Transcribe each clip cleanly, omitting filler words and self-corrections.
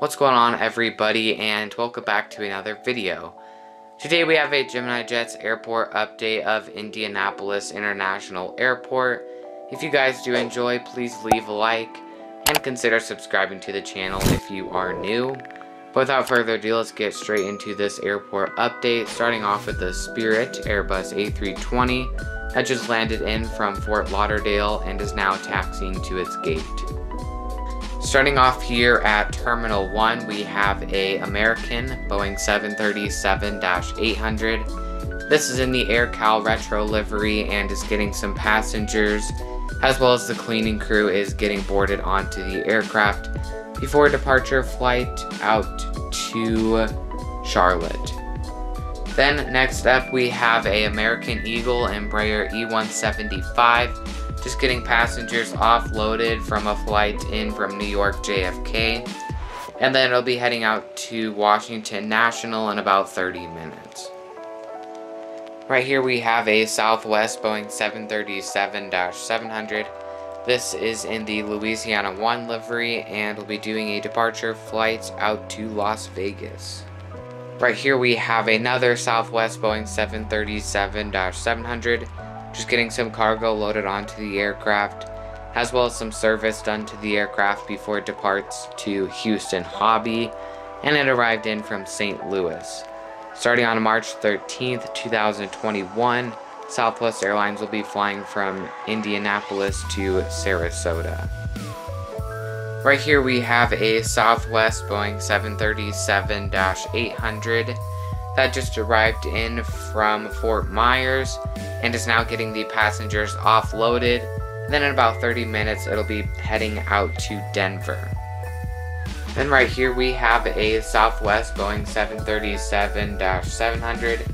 What's going on, everybody, and welcome back to another video. Today we have a Gemini Jets airport update of Indianapolis International Airport. If you guys do enjoy, please leave a like and consider subscribing to the channel if you are new. But without further ado, let's get straight into this airport update, starting off with the Spirit Airbus A320 that just landed in from Fort Lauderdale and is now taxiing to its gate. Starting off here at Terminal 1, we have a American Boeing 737-800. This is in the AirCal Retro livery and is getting some passengers, as well as the cleaning crew is getting boarded onto the aircraft before departure flight out to Charlotte. Then next up we have a American Eagle Embraer E175. Just getting passengers offloaded from a flight in from New York JFK, and then it'll be heading out to Washington National in about 30 minutes. Right here we have a Southwest Boeing 737-700. This is in the Louisiana 1 livery and will be doing a departure flight out to Las Vegas. Right here we have another Southwest Boeing 737-700. Just getting some cargo loaded onto the aircraft, as well as some service done to the aircraft before it departs to Houston Hobby, and it arrived in from St. Louis. Starting on March 13th, 2021, Southwest Airlines will be flying from Indianapolis to Sarasota. Right here we have a Southwest Boeing 737-800 that just arrived in from Fort Myers and is now getting the passengers offloaded. And then in about 30 minutes it'll be heading out to Denver. Then right here we have a Southwest Boeing 737-700.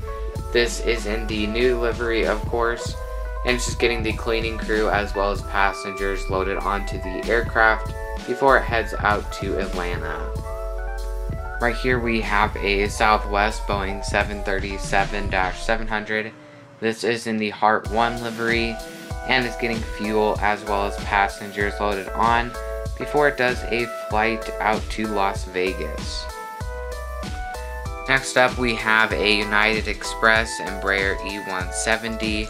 This is in the new livery, of course, and it's just getting the cleaning crew as well as passengers loaded onto the aircraft before it heads out to Atlanta. Right here we have a Southwest Boeing 737-700. This is in the Heart 1 livery and is getting fuel as well as passengers loaded on before it does a flight out to Las Vegas. Next up we have a United Express Embraer E170.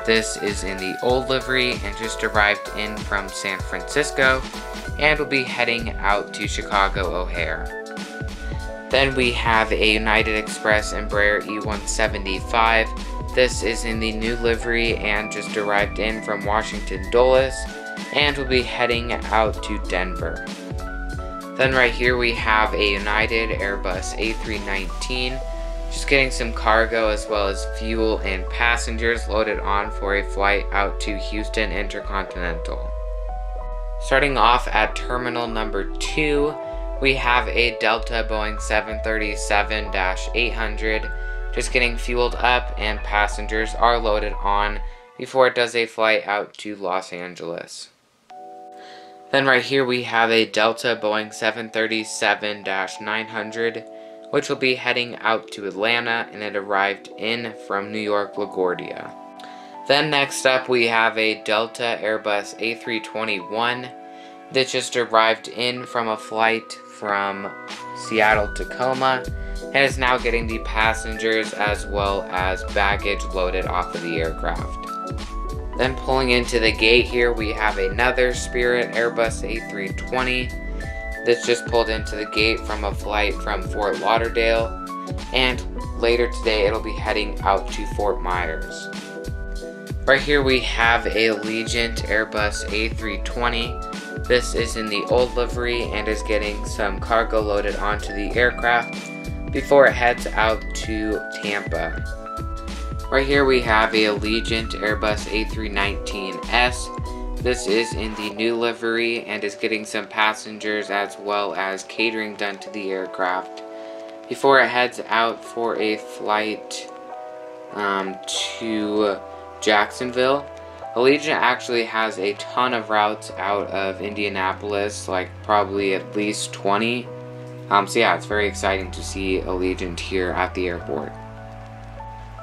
This is in the old livery and just arrived in from San Francisco and will be heading out to Chicago O'Hare. Then we have a United Express Embraer E175. This is in the new livery and just arrived in from Washington Dulles and will be heading out to Denver. Then right here we have a United Airbus A319, just getting some cargo as well as fuel and passengers loaded on for a flight out to Houston Intercontinental. Starting off at Terminal number 2, we have a Delta Boeing 737-800, just getting fueled up and passengers are loaded on before it does a flight out to Los Angeles. Then right here we have a Delta Boeing 737-900, which will be heading out to Atlanta, and it arrived in from New York LaGuardia. Then next up we have a Delta Airbus A321 that just arrived in from a flight from Seattle Tacoma and is now getting the passengers as well as baggage loaded off of the aircraft. Then pulling into the gate here we have another Spirit Airbus A320 that's just pulled into the gate from a flight from Fort Lauderdale, and later today it'll be heading out to Fort Myers. Right here we have a Allegiant Airbus A320. This is in the old livery and is getting some cargo loaded onto the aircraft before it heads out to Tampa. Right here we have a Allegiant Airbus A319S. This is in the new livery and is getting some passengers as well as catering done to the aircraft before it heads out for a flight to Jacksonville. Allegiant actually has a ton of routes out of Indianapolis, like probably at least 20. So yeah, it's very exciting to see Allegiant here at the airport.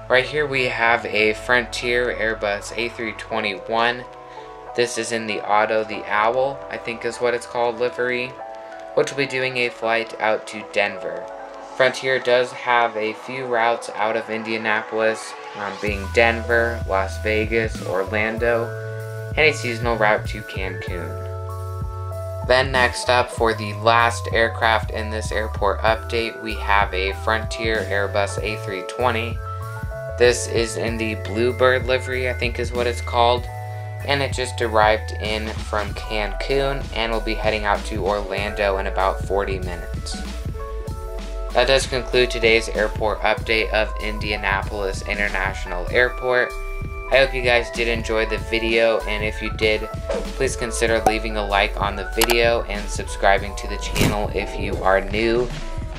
Right here we have a Frontier Airbus A321. This is in the Otto the Owl, I think is what it's called, livery. which will be doing a flight out to Denver. Frontier does have a few routes out of Indianapolis, being Denver, Las Vegas, Orlando, and a seasonal route to Cancun. Then next up, for the last aircraft in this airport update, we have a Frontier Airbus A320. This is in the Bluebird livery, I think is what it's called, and it just arrived in from Cancun and will be heading out to Orlando in about 40 minutes. That does conclude today's airport update of Indianapolis International Airport. I hope you guys did enjoy the video, and if you did, please consider leaving a like on the video and subscribing to the channel if you are new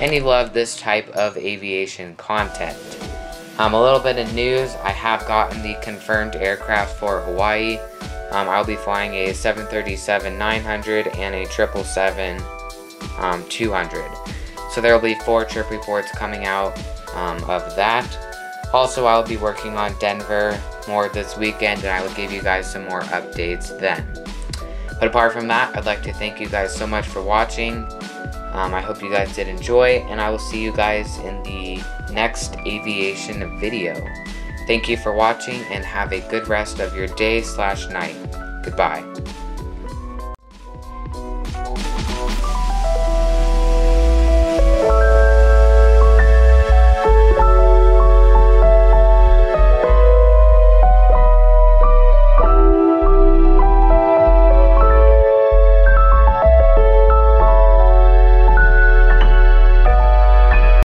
and you love this type of aviation content. A little bit of news, I have gotten the confirmed aircraft for Hawaii. I'll be flying a 737-900 and a 777-200. So there will be 4 trip reports coming out of that. Also, I'll be working on Denver more this weekend, and I will give you guys some more updates then. But apart from that, I'd like to thank you guys so much for watching. I hope you guys did enjoy, and I will see you guys in the next aviation video. Thank you for watching, and have a good rest of your day/night. Goodbye.